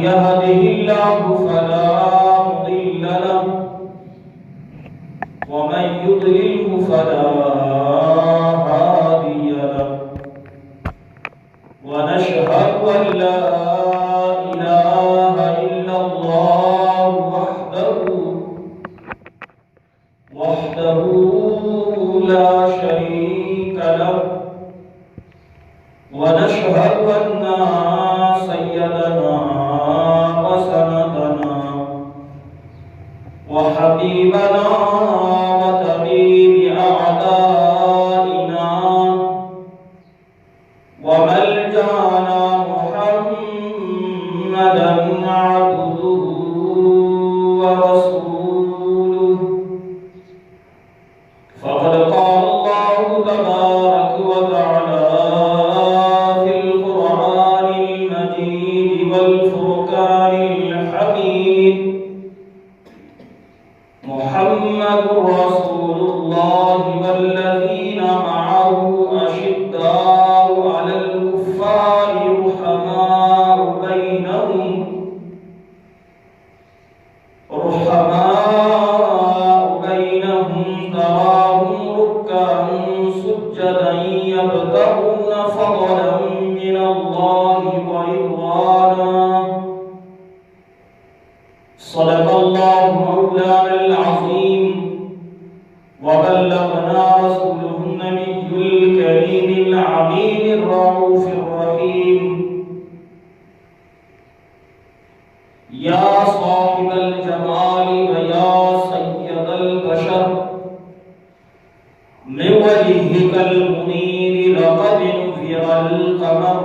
يهده الله فلا مضل له ومن يضلله فلا هادي له ونشهد أن لا إله إلا الله وحده لا شريك له ونشهد أن سيدنا وسندنا وحبيبنا وطبيب أعدائنا وملجأنا محمدا عبده ورسوله فقد قال الله تبارك وتعالى في القرآن المجيد والفرقان الحميد محمد رسول الله والذين معه أشداء على الكفار رحماء بينهم تراهم ركعا سجدا يبتغون فضلا من الله ورضوانا صدق الله مولانا العظيم وبلغنا رسوله النبي الكريم العميد الرؤوف الرحيم يا صاحب الجمال ويا سيد البشر من وجهك المنير لقد نذر القمر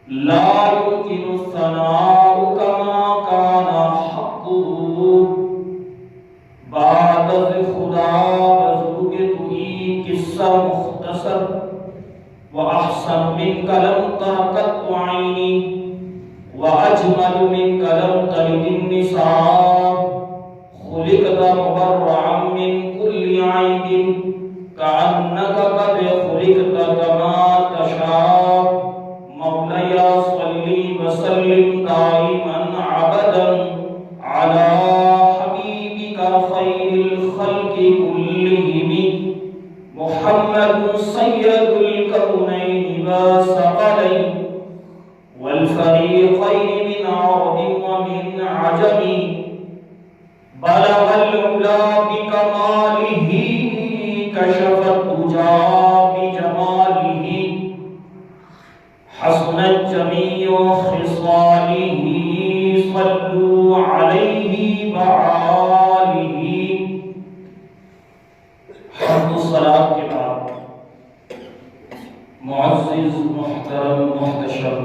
لا يمكن الثناء كما كان حقه بعد خدا بزرگ توئی قصہ مختصر وأحسن منك لم ترقت عيني وأجمل منك لم تلد النساء خلقت مبرعا من كل عيب كأنك قد خلقت كما تشاء مولاي صل وسلم دائما ابدا على حبيبك خير الخلق كلهم محمد سيد الكونين والثقلين والفريقين من عرب ومن عجم بلغ العلا بكماله كشف الدجى بجماله حسنت جميع خصاله صلوا عليه وآله حمد الصلاة کے بعد معزز محترم محتشم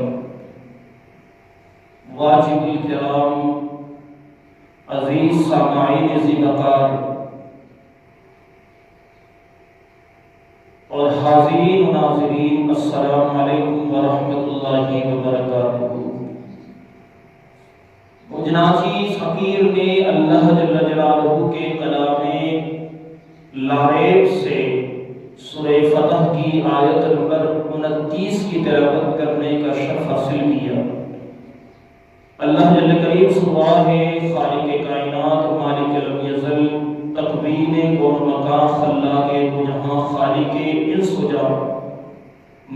واجب الکرام عزیز سامعین ذی وقار اور حاضرین و ناظرین السلام علیکم ورحمۃ اللہ وبرکاتہ۔ مجھ ناچیز حقیر نے اللہ جل جلالہ کے کلام لاریب سے سورہ فتح کی آیت نمبر 29 کی تلاوت کرنے کا شرف حاصل کیا۔ اللہ جل کریم سبحانہ ہے خالق کائنات مالک لم یزل تقوین کون مکان خلاق دو جہاں خالق انس و جان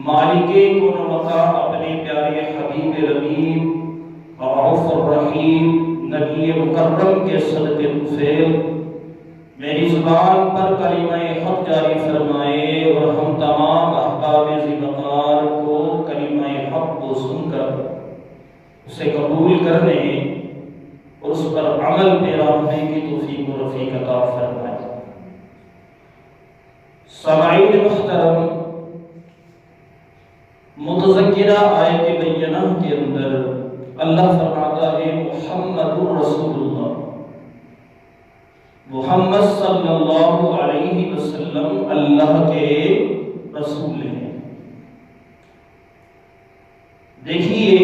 مالک کون مکان اپنے پیارے حبیب ربیب رؤوف الرحیم نبی مکرم کے صدقے طفیل میری زبان پر کلمہ حق جاری فرمائے اور ہم تمام احباب ذی وقار کو کلمہ حق کو سن کر اسے قبول کرنے اور اس پر عمل پیرا ہونے کی توفیق و رفیق عطا فرمائے۔ سامعین محترم، متذکرہ آیت بینہ کے اندر اللہ فرماتا ہے محمد رسول اللہ، محمد صلی اللہ علیہ وسلم اللہ کے رسول ہیں۔ دیکھیے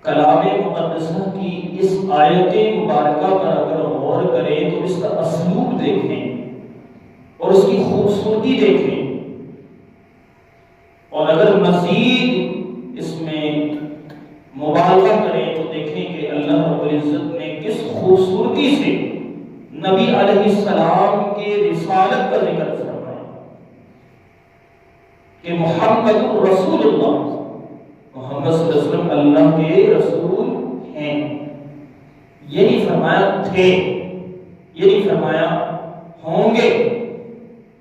کلام مقدسہ کی اس آیت مبارکہ پر اگر غور کریں تو اس کا اسلوب دیکھیں اور اس کی خوبصورتی دیکھیں، اور اگر مزید اس میں رب العزت نے کس خوبصورتی سے نبی علیہ السلام کے رسالت کا ذکر فرمایا کہ محمد رسول اللہ، محمد صلی اللہ علیہ وسلم اللہ کے رسول ہیں. یہ نہیں فرمایا تھے، یہ نہیں فرمایا ہوں گے،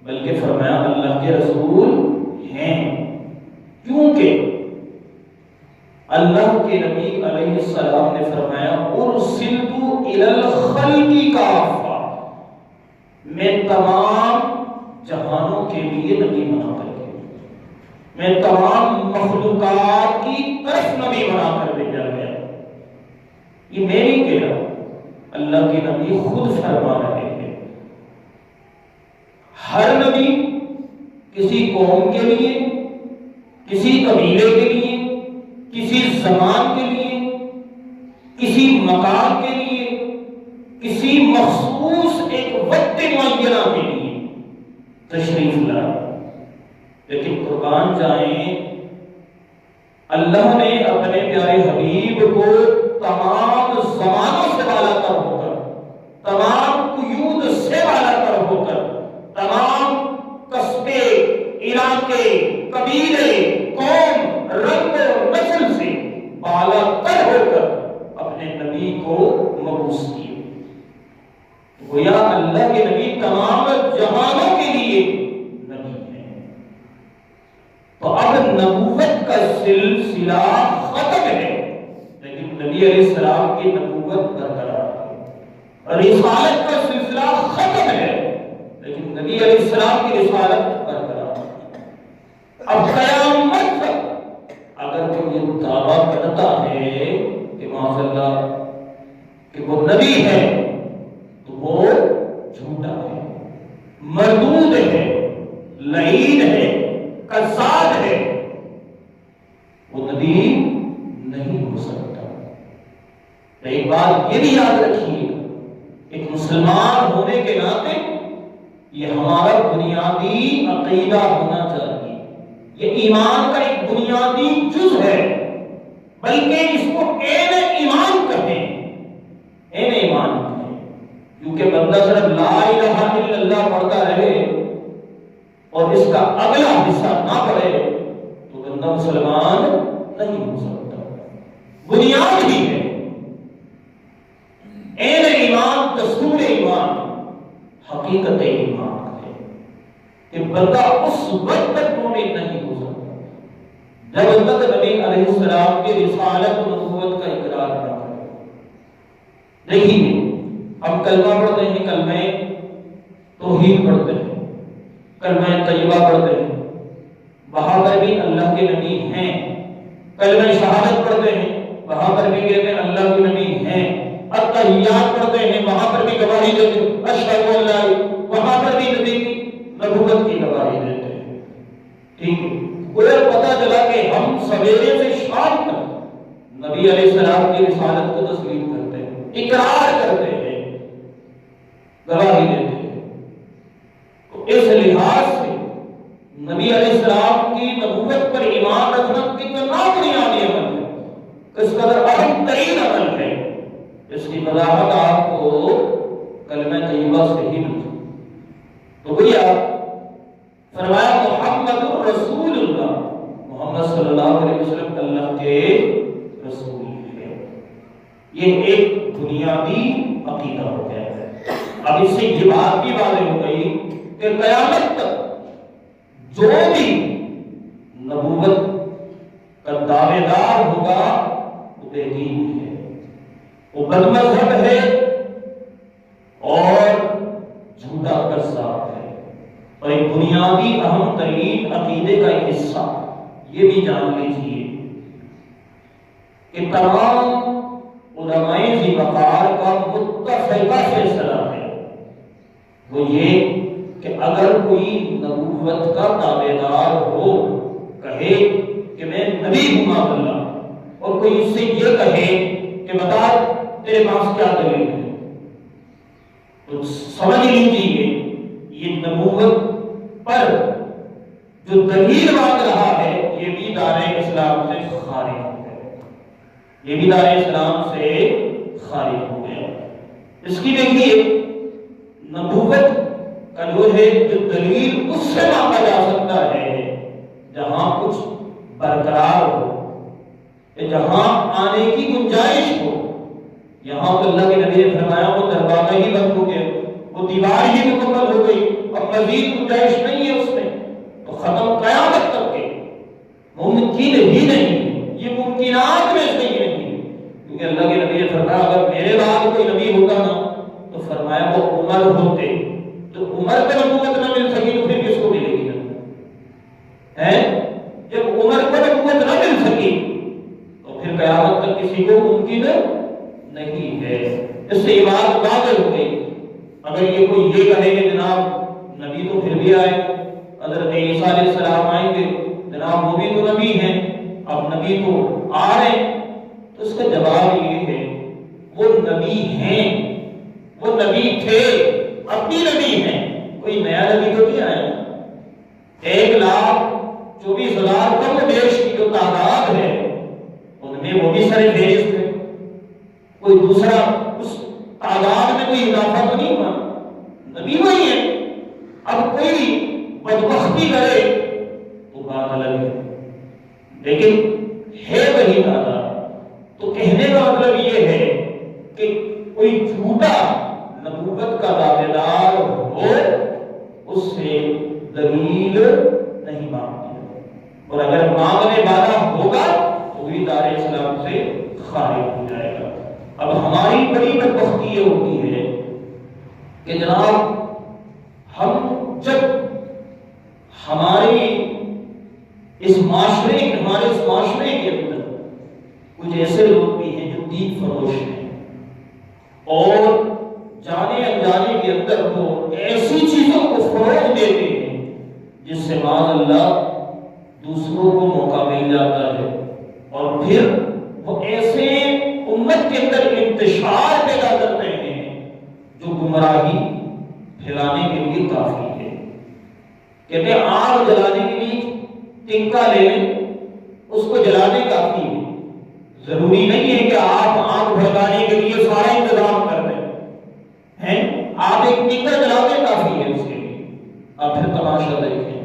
بلکہ فرمایا اللہ کے رسول ہیں. کیونکہ اللہ کے نبی علیہ السلام نے فرمایا ارسلت الی الخلق کافہ، میں تمام جہانوں کے لیے نبی بنا کر کے، میں تمام مخلوقات کی طرف نبی بنا کر بھیجا گیا. یہ میں نہیں کہہ رہا، اللہ کے نبی خود فرما رہے ہیں. ہر نبی کسی قوم کے لیے، کسی قبیلے کے لیے، کسی زمان کے لیے، کسی مقام کے لیے، کسی مخصوص ایک وقت معینہ کے لیے تشریف لائے. لیکن قربان جائیں، اللہ نے اپنے پیارے حبیب کو تمام زمانوں سے بالا تر ہو کر، تمام قیود سے بالا تر ہو کر، تمام قصبے، علاقے، قبیلے، قوم، رنگ و نسل سے بالا تر ہو کر اپنے نبی کو مبعوث کیے. گویا اللہ کے نبی تمام جہانوں کے لیے نبی ہیں. تو اب نبوت کا سلسلہ ختم ہے، لیکن نبی علیہ السلام کی نبوت برقرار ہے. رسالت کا سلسلہ ختم ہے، لیکن نبی علیہ السلام کی رسالت برقرار ہے. اب قیامت تک اگر کوئی یہ دعویٰ کرتا ہے کہ معاذ اللہ کہ وہ نبی ہے تو وہ جھوٹا ہے، مردود ہے، لعین ہے، کذاب ہے، وہ نبی نہیں ہو سکتا. ایک بات یہ بھی یاد رکھیے، ایک مسلمان ہونے کے ناطے یہ ہمارا بنیادی عقیدہ ہونا چاہیے. یہ ایمان کا ایک بنیادی جز ہے، بلکہ اس کو عین ایمان کہیں، عین ایمان کہیں. کیونکہ بندہ صرف لا الہ الا اللہ پڑھتا رہے اور اس کا اگلا حصہ نہ پڑھے تو بندہ مسلمان نہیں ہو سکتا. بنیاد ہی ہے عین ایمان، دستور ایمان، حقیقت ایمان ہے کہ بندہ اس وقت تک مومن نہیں ہو سکتا جب تک نبی علیہ السلام کی رسالت و نبوت کا اقرار نہ کرے. دیکھیے ہم کلمہ پڑھتے ہیں، کلمہ توحید پڑھتے ہیں، کلمہ طیبہ پڑھتے ہیں، وہاں پر بھی اللہ کے نبی ہیں. کلمہ شہادت پڑھتے ہیں، وہاں پر بھی کہتے ہیں اللہ کے نبی ہیں. التحیات پڑھتے ہیں، وہاں پر بھی گواہی دیتے ہیں اشہد ان لا الہ الا اللہ، وہاں پر بھی نبی کی نبوت کی گواہی دیتے ہیں. ٹھیک ہے، کوئی پتہ چلا کہ ہم سویرے سے شام تک نبی علیہ السلام کی رسالت کو تسلیم کرتے ہیں، اقرار کرتے ہیں، گواہی دیتے ہیں. تو اس لحاظ سے نبی علیہ السلام کی نبوت پر ایمان رکھنا کتنا بنیادی عمل ہے، کس قدر اہم ترین عمل ہے. اس کی وضاحت آپ کو کلمہ طیبہ سے ہی ملتی. تو بھیا فرمایا محمد رسول اللہ، محمد صلی اللہ علیہ وسلم اللہ کے رسول ہے. یہ ایک بنیادی عقیدہ ہو گیا ہے. اب اس سے یہ بات بھی واضح ہو گئی کہ قیامت تک جو بھی نبوت کا دعوے دار ہوگا وہ بے دین ہے، وہ بد مذہب ہے اور جھوٹا کذاب ہے. اور ایک بنیادی اہم ترین عقیدے کا ایک حصہ یہ بھی جان لیجیے کہ تمام علماء ذی وقار کا متفقہ فیصلہ ہے، وہ یہ کہ اگر کوئی نبوت کا دعوے دار ہو، کہے کہ میں نبی ہوں اللہ، اور کوئی اس سے یہ کہے کہ بتا تیرے پاس کیا دلیل ہے، تو سمجھ لیجیے یہ نبوت پر جو دلیل مانگ رہا ہے یہ بھی دار اسلام سے خارج ہے، یہ بھی دار اسلام سے خارج خارج ہو گیا۔ اس کی دیکھیے نبوت کا جو ہے جو دلیل اس سے مانگا جا سکتا ہے جہاں کچھ برقرار ہو، جہاں آنے کی گنجائش ہو۔ یہاں تو اللہ کے نبی نے فرمایا وہ دروازہ ہی بند ہو گیا، وہ دیوار ہی مکمل ہو گئی، اب مزید گنجائش نہیں ہے اس میں، تو ختم قیامت تک کے ممکن ہی نہیں، یہ ممکنات میں سے ہی نہیں، کیونکہ اللہ کے نبی نے فرمایا اگر میرے بعد کوئی نبی ہوتا نا تو فرمایا وہ عمر ہوتے، تو عمر پہ نبوت نہ مل سکی تو پھر کس کو ملے گی نا؟ جب عمر کو نبوت نہ مل سکی تو پھر قیامت تک کسی کو ممکن نہیں ہے۔ اس سے یہ بات واضح ہو گئی۔ اگر یہ کوئی یہ کہے کہ جناب نبی تو پھر بھی آئے، حضرت عیسیٰ علیہ السلام آئیں گے، جناب وہ بھی تو نبی ہیں، اب نبی تو آ رہے ہیں، تو اس کا جواب یہ ہے وہ نبی ہیں، وہ نبی تھے، اب بھی نبی ہیں، کوئی نیا نبی تو نہیں آیا۔ 1,24,000 کم دیش کی جو تعداد ہے ان میں وہ بھی سارے فہرست ہے، کوئی دوسرا اس تعداد میں کوئی اضافہ تو نہیں ہوا، نبی وہی ہے۔ اب کوئی بدبختی کرے تو بات الگ ہے، لیکن ہے وہی تعداد۔ تو کہنے کا مطلب یہ ہے کہ کوئی جھوٹا نبوت کا دعوے دار ہو اس سے دلیل نہیں مانگتی، اور اگر مانگنے والا ہوگا تو بھی دار اسلام سے خارج ہو جائے گا۔ اب ہماری بڑی بدبختی یہ ہوتی ہے کہ جناب ہم جب ہمارے اس معاشرے کے اندر کچھ ایسے لوگ بھی ہیں جو دین فروش ہیں اور جانے انجانے کے اندر وہ ایسی چیزوں کو فروغ دیتے ہیں جس سے معاذ اللہ دوسروں کو موقع مل جاتا ہے، اور پھر وہ ایسے امت کے اندر انتشار پیدا کرتے ہیں جو گمراہی پھیلانے کے لیے کافی ہے۔ کہتے ہیں آگ جلانے کے لیے تنکا لے لیں، اس کو جلانے کافی ہے، ضروری نہیں ہے کہ آپ آگ بھڑکانے کے لیے سارا انتظام کر دیں، آپ ایک تنکا جلا دیں کافی ہے اس کے لیے۔ آپ پھر تماشا دیکھیں،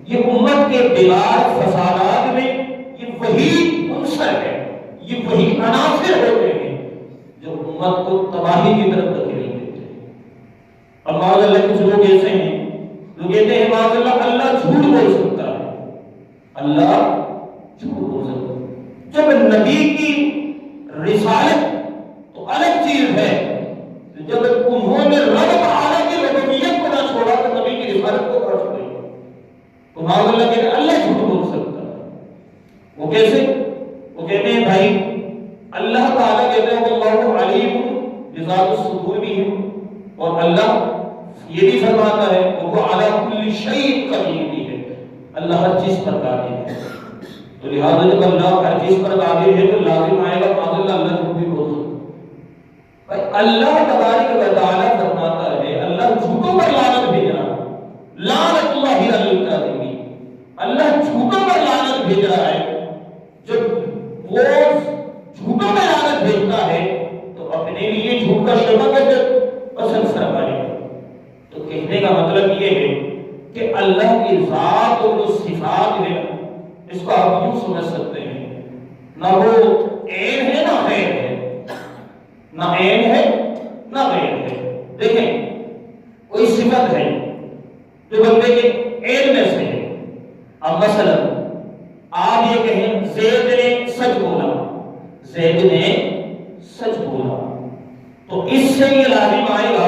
یہ امت کے بغیر فسادات میں یہ وہی عنصر ہے، یہ وہی عناصر ہوتے ہیں جو امت کو تباہی کی طرف دھکیل دیتے ہیں۔ اب معاذ اللہ کچھ لوگ ایسے ہیں جو کہتے ہیں معاذ اللہ جھوٹ بول سکتا ہے، اللہ جھوٹ بول سکتا ہے۔ جب نبی کی رسالت تو الگ چیز ہے، جب انہوں نے رب تعالیٰ کی ربوبیت کو نہ چھوڑا تو نبی کی رسالت کو کر چھوڑی، تو معاذ اللہ کہتے ہیں اللہ جھوٹ بول سکتا ہے۔ وہ کیسے؟ وہ کہتے ہیں بھائی اللہ تعالیٰ کہتے ہیں اللہ علیم بذات الصدور بھی ہے، اور اللہ یہ بھی فرماتا ہے وہ علی کل شیء قدیر بھی ہے، اللہ ہر چیز پر قادر ہے۔ تو لہٰذا جب اللہ ہر چیز پر قادر ہے تو لازم آئے گا معاذ اللہ جھوٹ بھی بول سکتا ہے۔ اللہ تبارک و تعالیٰ فرماتا ہے اللہ جھوٹوں پر لعنت بھیج رہا ہے، لعنت اللہ علی الکاذبین، اللہ جھوٹوں پر لعنت بھیج رہا ہے۔ جب وہ جھوٹوں پر لعنت بھیجتا ہے تو اپنے لیے جھوٹ کا شبہ کیسے پسند فرمائے۔ تو کہنے کا مطلب یہ ہے کہ اللہ کی ذات اور جو صفات ہے اس کو آپ یوں سمجھ سکتے ہیں، نہ وہ عین ہے نہ غیر ہے، نہ عین ہے نہ غیر ہے۔ دیکھیں کوئی صفت ہے جو بندے کے عین میں سے ہے، اب مثلا آپ یہ کہیں زید نے سچ بولا، زید نے سچ بولا، تو اس سے یہ لازم آئے گا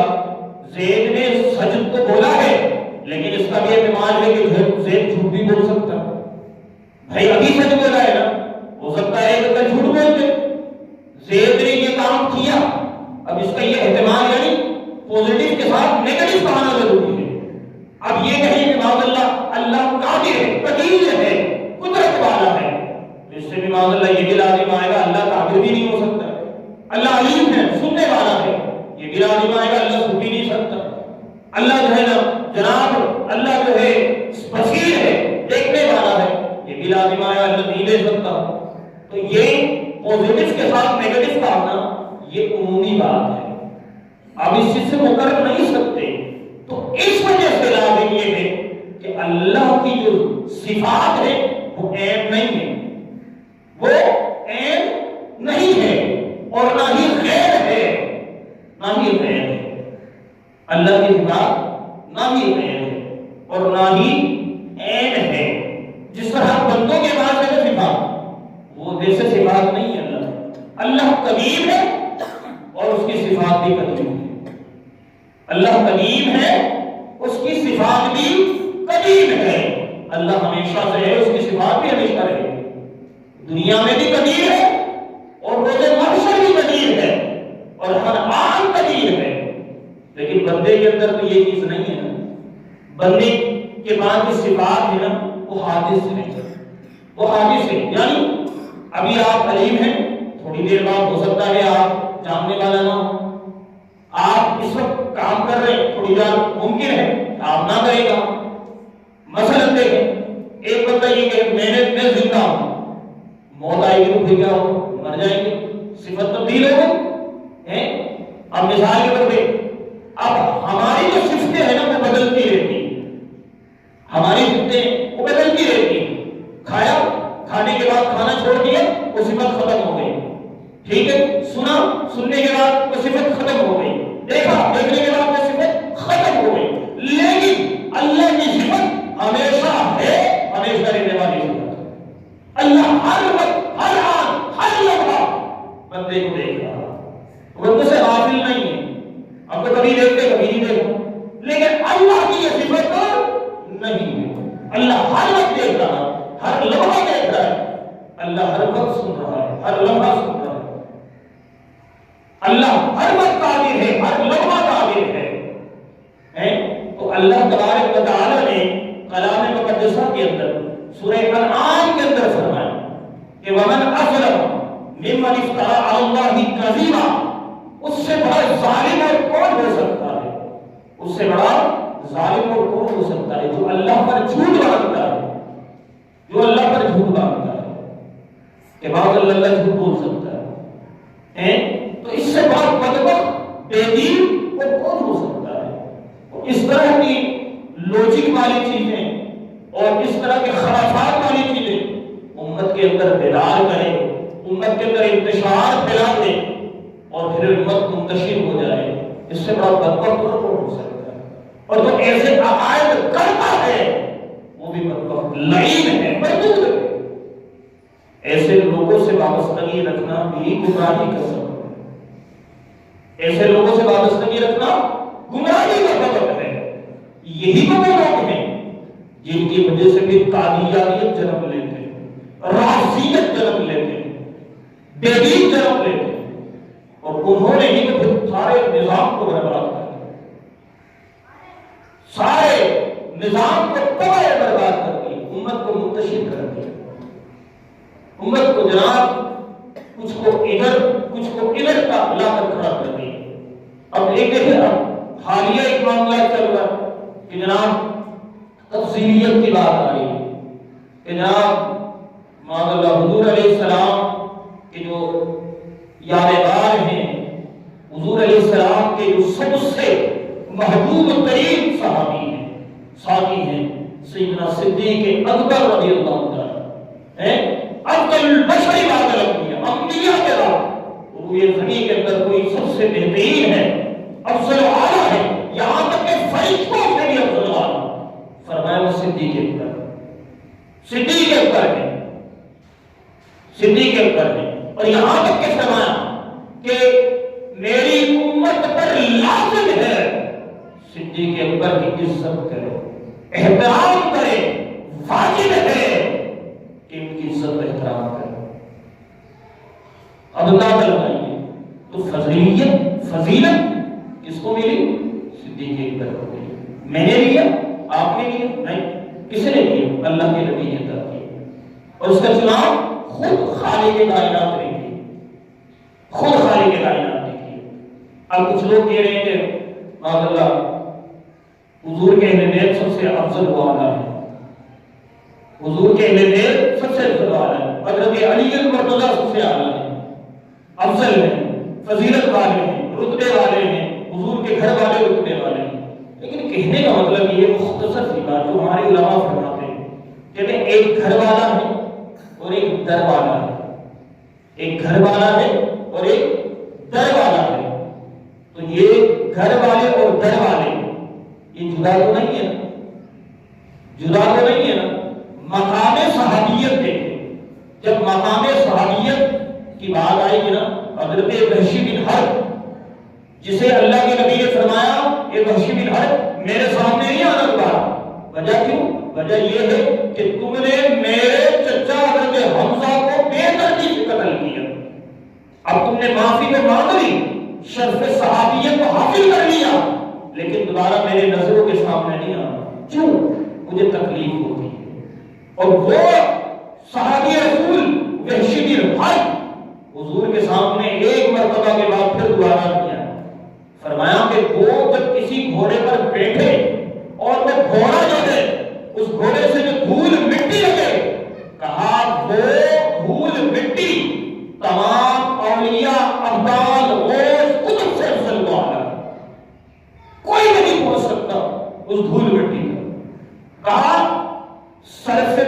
زید نے سچ تو بولا ہے لیکن اس کا بھی احتمال ہے کہ زید جھوٹ بھی بول سکتا ہے۔ بھائی ابھی سچ بولا ہے نا، ہو سکتا ہے کہ جھوٹ بول دے، زید نے یہ کام کیا، اب اس کا یہ احتمال یعنی پوزیٹو کے ساتھ نیگیٹو کا آنا ضروری ہے۔ اب یہ کہیں کہ معاذ اللہ قادر ہے، قدیر ہے، قدرت والا ہے، اس سے بھی معاذ اللہ یہ بھی لازم آئے گا اللہ قادر بھی نہیں ہو سکتا، اللہ علیم ہے، سننے والا ہے، یہ بھی لازم آئے گا اللہ سن بھی نہیں سکتا، اللہ جو ہے نا جناب اللہ جو ہے بصیر ہے، دیکھنے والا ہے، یہ بھی لازم آئے گا اللہ نہیں دے سکتا۔ تو یہ پوزیٹو کے ساتھ نیگیٹو کا آنا یہ عمومی بات ہے، آپ اس چیز سے مقرر نہیں سکتے۔ تو اس وجہ سے لازم یہ ہے کہ اللہ کی جو صفات ہے وہ عین نہیں ہے، وہ عین نہیں ہے اور نہ ہی غیر ہے، نہ ہی غیر ہے۔ اللہ کی صفات نہ ہی غیر ہے اور نہ ہی عین ہے۔ جس طرح بندوں کے پاس ہے صفات، وہ ویسے صفات نہیں ہے۔ اللہ قدیم ہے اور اس کی صفات بھی قدیم ہے۔ اللہ قدیم ہے، اس کی صفات بھی قدیم ہے۔ اللہ ہمیشہ سے ہے، اس کی صفات بھی ہمیشہ رہے گی۔ دنیا میں بھی قدیم ہے اور روز محشر بھی قدیم ہے اور ہر آن قدیم ہے۔ لیکن بندے کے اندر تو یہ چیز نہیں ہے نا۔ بندے کے بعد کی صفات ہے نا، وہ حادث ہے، وہ حادث ہے۔ یعنی ابھی آپ علیم ہیں، تھوڑی دیر بعد ہو سکتا ہے آپ جاننے والا نہ ہو۔ آپ اس وقت کام کر رہے ہیں، تھوڑی دیر ممکن ہے آپ نہ کرے گا۔ مثلاً دیکھیں، ایک بندہ یہ کہ میں زندہ ہوں، موت آئے گی تو پھر کیا ہو؟ مر جائیں گے، صفت تبدیل ہو گئی۔ اب مثال کے طور پہ اب ہماری جو صفتیں ہیں نا وہ بدلتی رہتی ہیں، ہماری صفتیں وہ بدلتی رہتی ہیں۔ کھایا، کھانے کے بعد کھانا چھوڑ دیا، وہ صفت ختم ہو گئی، ٹھیک ہے۔ سنا، سننے کے بعد وہ صفت ختم ہو گئی، دیکھا، دیکھنے کے بعد وہ صفت ختم ہو گئی۔ لیکن اللہ کی صفت ہمیشہ ہے، ہمیشہ رہنے والی صفت۔ اللہ ہر وقت، ہر آن، ہر لمحہ بندے کو دیکھ رہا، بندے سے غافل نہیں ہے۔ اب تو کبھی دیکھتے کبھی نہیں دیکھتے، لیکن اللہ کی یہ صفت نہیں ہے۔ اللہ ہر وقت دیکھ رہا، ہر لمحہ دیکھ رہا ہے، اللہ ہر وقت سن رہا ہے، ہر لمحہ سن رہا ہے۔ اللہ ہر وقت قادر ہے، ہر لمحہ قادر ہے۔ تو اللہ تبارک و تعالی نے کلام مقدسہ کے اندر سورہ انعام کے اندر فرمایا کہ ومن اظلم ممن افترى علی اللہ کذبا، اس سے بڑا ظالم اور کون ہو سکتا ہے؟ اس سے بڑا ظالم اور کون ہو سکتا ہے جو اللہ پر جھوٹ باندھتا ہے، جو اللہ پر جھوٹ باندھتا ہے کہ بعض اللہ جھوٹ بول سکتا ہے۔ تو اس سے بڑا بدبخت، بے دین وہ کون ہو سکتا ہے؟ اس طرح کی لوجک والی چیزیں اور اس طرح کے خرافات والی چیزیں امت کے اندر بیدار کریں، امت کے اندر انتشار پھیلا دیں اور پھر امت منتشر ہو جائے، اس سے بڑا بدبخت اور کون ہو سکتا ہے؟ اور جو ایسے عقائد کرتا ہے وہ بھی بدبخت، لعین ہے، مردود ہے۔ ایسے لوگوں سے وابستگی رکھنا بھی گمراہی کا سبب ہے، ایسے لوگوں سے وابستگی رکھنا گمراہی کا سبب ہے۔ یہی تو وہ لوگ ہیں جن کی وجہ سے بھی قادیانیت جنم لیتے ہیں، رافضیت جنم لیتے ہیں، بے دین جنم لیتے ہیں، اور انہوں نے ہی تو پھر سارے نظام کو برباد کر دیا، سارے نظام کو تباہ برباد کر دیا، امت کو منتشر کر دیا، امت کو جناب کچھ کو ادھر کا لا کر کھڑا کر دیا۔ اب ایک دیکھیں، اب حالیہ ایک معاملہ چل رہا ہے کہ جناب تفصیلیت کی بات آ رہی ہے کہ جناب معاذ اللہ حضور علیہ السلام کے جو یادگار ہیں، حضور علیہ السلام کے جو سب سے محبوب ترین صحابی ہیں، ساتھی ہیں، سیدنا صدیق اکبر رضی اللہ عنہ، افضل البشر بعد الانبیاء، انبیاء کے بعد روئے زمین کے اندر کوئی سب سے بہترین ہے، افضل اعلیٰ ہے، یہاں تک کہ فرشتوں سے بھی افضل اعلیٰ، فرمایا وہ صدیق اکبر، صدیق اکبر ہے، صدیق اکبر ہے۔ اور یہاں تک کہ فرمایا کہ میری امت پر لازم ہے صدیق اکبر کی عزت کرے، احترام کرے، واجب ہے کہ ان کی عزت احترام کرے۔ اب اللہ بتائیے تو فضیلت کس کو ملی؟ صدیق اکبر کو ملی۔ میں نے لیا، آپ نے لیا؟ نہیں، کس نے لیا؟ اللہ کے نبی نے عطا کیا، اور اس کا چناؤ خود خالق کائنات نے کیا، خود خالق کائنات نے کیا۔ اب کچھ لوگ کہہ رہے ہیں کہ معاذ اللہ حضور کے اہل بیت سب سے افضل والا ہے، حضور کے اہل بیت سب سے افضل والا ہے، حضرت علی المرتضیٰ سب سے اعلیٰ ہے، افضل ہے، فضیلت والے ہیں، رتبے والے ہیں، حضور کے گھر والے رتبے والے ہیں، لیکن کہنے کا مطلب یہ مختصر سی بات جو ہمارے علماء فرماتے ہیں، کہتے ہیں ایک گھر والا ہے اور ایک در والا ہے، ایک گھر والا ہے اور ایک در والا ہے. تو یہ گھر والے اور در والے یہ جدا تو نہیں ہے نا، جدا تو نہیں ہے نا. مقام صحابیت دیکھیں، جب مقام صحابیت کی بات آئے گی نا، حضرت وحشی بن حرب جسے اللہ کے نبی نے فرمایا یہ وحشی بن حرب میرے سامنے نہیں آنا دوبارہ. وجہ کیوں؟ وجہ یہ ہے کہ تم نے میرے چچا حضرت حمزہ کو بے ترتیب سے قتل کیا. اب تم نے معافی تو مانگ لی، شرف صحابیت کو حاصل کر لیا، لیکن دوبارہ میرے نظروں کے سامنے نہیں آنا. کیوں؟ مجھے تکلیف ہوتی ہے. اور وہ صحابی رسول وحشی بن حرب حضور کے سامنے ایک مرتبہ کے بعد پھر دوبارہ کیا. فرمایا کہ وہ جب کسی گھوڑے پر بیٹھے اور وہ گھوڑا جو ہے اس گھوڑے سے جو دھول مٹی لگے، کہا وہ دھول مٹی تمام اولیاء ابدال غوث قطب سے افضل کو آگا، کوئی نہیں پہنچ سکتا اس دھول مٹی کا. کہا شرف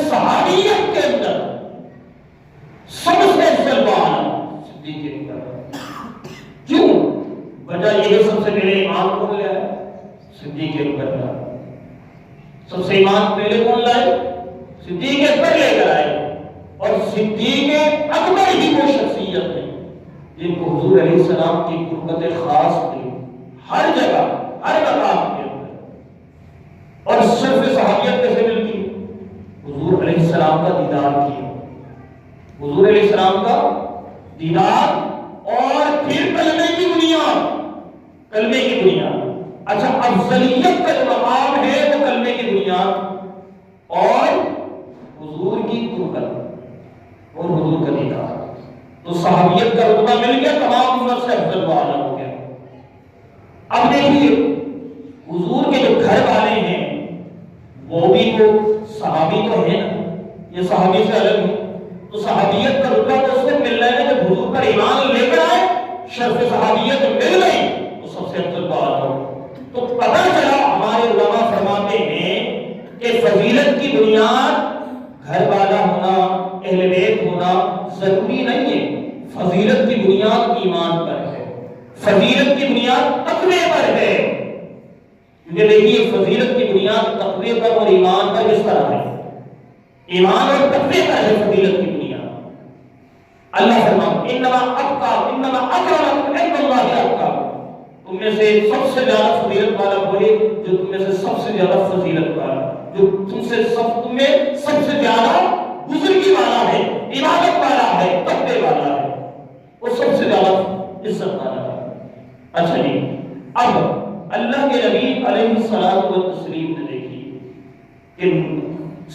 صحابیت کے اندر سب سے افضل کو آنا صدیق اکبر. کیوں؟ وجہ یہ ہے سب سے پہلے ایمان کون لے آئے؟ صدیق اکبر لائے. سب سے ایمان پہلے کون لائے؟ صدیق اکبر لے کر آئے. اور صدیق اکبر ہی وہ شخصیت ہے جن کو حضور علیہ السلام کی قربت خاص تھی ہر جگہ ہر مقام کے اندر. اور صرف صحابیت کیسے ملتی؟ حضور علیہ السلام کا دیدار کیا، حضور علیہ السلام کا دیدار اور پھر کلمے کی بنیاد، کلمے کی بنیاد. اچھا افضلیت کا جو مقام ہے وہ کلمے کی بنیاد اور حضور کی قربت اور حضور کا دیدار. تو صحابیت کا رتبہ مل گیا، تمام امت سے افضل و اعلیٰ ہو گیا. اب دیکھیے حضور کے جو گھر والے ہیں وہ بھی تو صحابی تو ہے نا، یہ صحابی سے الگ ہے. تو صحابیت کا رتبہ تو اس سے مل رہا ہے جب حضور پر ایمان لے کر آئے، شرف صحابیت مل گئی تو سب سے افضل و اعلیٰ ہو. تو پتہ چلا ہمارے علماء فرماتے ہیں کہ فضیلت کی بنیاد گھر والا ہونا، اہل بیت ہونا ضروری نہیں ہے. فضیلت کی بنیاد ایمان پر ہے، فضیلت کی بنیاد تقوی پر ہے. کیونکہ دیکھیے فضیلت کی بنیاد تقوی پر اور ایمان پر کس طرح ہے؟ ایمان اور تقوی پر ہے فضیلت کی بنیاد. اللہ فرماتا انما اکرمکم عند اللہ اتقاکم. تم میں سے سب سے زیادہ فضیلت والا وہی جو تم میں سے سب سے زیادہ فضیلت والا، جو تم میں سب سے زیادہ بزرگی والا ہے، عبادت والا ہے، تقوی والا ہے، وہ سب سے زیادہ عزت والا ہے. اچھا جی، اب اللہ کے نبی علیہ الصلوۃ والتسلیم نے دیکھی کہ